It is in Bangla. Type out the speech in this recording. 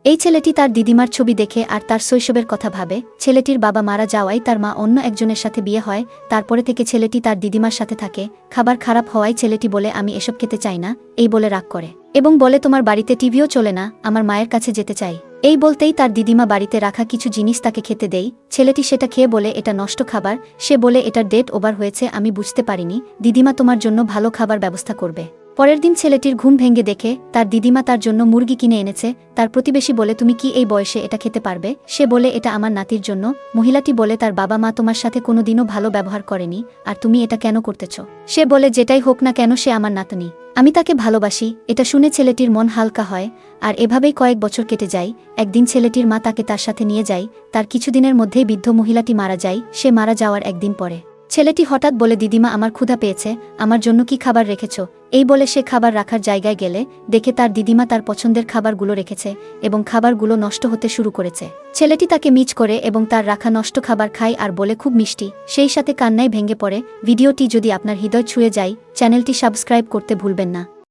এই ছেলেটি তার দিদিমার ছবি দেখে আর তার শৈশবের কথা ভাবে। ছেলেটির বাবা মারা যাওয়ায় তার মা অন্য একজনের সাথে বিয়ে হয়। তারপরে থেকে ছেলেটি তার দিদিমার সাথে থাকে। খাবার খারাপ হওয়ায় ছেলেটি বলে আমি এসব খেতে চাই না, এই বলে রাগ করে এবং বলে তোমার বাড়িতে টিভিও চলে না, আমার মায়ের কাছে যেতে চাই। এই বলতেই তার দিদিমা বাড়িতে রাখা কিছু জিনিস তাকে খেতে দেয়। ছেলেটি সেটা খেয়ে বলে এটা নষ্ট খাবার। সে বলে এটার ডেট ওভার হয়েছে, আমি বুঝতে পারিনি, দিদিমা তোমার জন্য ভালো খাবার ব্যবস্থা করবে। পরের দিন ছেলেটির ঘুম ভেঙে দেখে তার দিদিমা তার জন্য মুরগি কিনে এনেছে। তার প্রতিবেশী বলে তুমি কি এই বয়সে এটা খেতে পারবে? সে বলে এটা আমার নাতির জন্য। মহিলাটি বলে তার বাবা মা তোমার সাথে কোনোদিনও ভালো ব্যবহার করেনি, আর তুমি এটা কেন করতেছ? সে বলে যেটাই হোক না কেন সে আমার নাতনি, আমি তাকে ভালোবাসি। এটা শুনে ছেলেটির মন হালকা হয়। আর এভাবেই কয়েক বছর কেটে যায়। একদিন ছেলেটির মা তাকে তার সাথে নিয়ে যায়। তার কিছুদিনের মধ্যেই বৃদ্ধ মহিলাটি মারা যায়। সে মারা যাওয়ার একদিন পরে ছেলেটি হঠাৎ বলে দিদিমা আমার ক্ষুধা পেয়েছে, আমার জন্য কি খাবার রেখেছ? এই বলে সে খাবার রাখার জায়গায় গেলে দেখে তার দিদিমা তার পছন্দের খাবারগুলো রেখেছে এবং খাবারগুলো নষ্ট হতে শুরু করেছে। ছেলেটি তাকে মিচ করে এবং তার রাখা নষ্ট খাবার খায় আর বলে খুব মিষ্টি। সেই সাথে কান্নায় ভেঙে পড়ে। ভিডিওটি যদি আপনার হৃদয় ছুঁয়ে যায়, চ্যানেলটি সাবস্ক্রাইব করতে ভুলবেন না।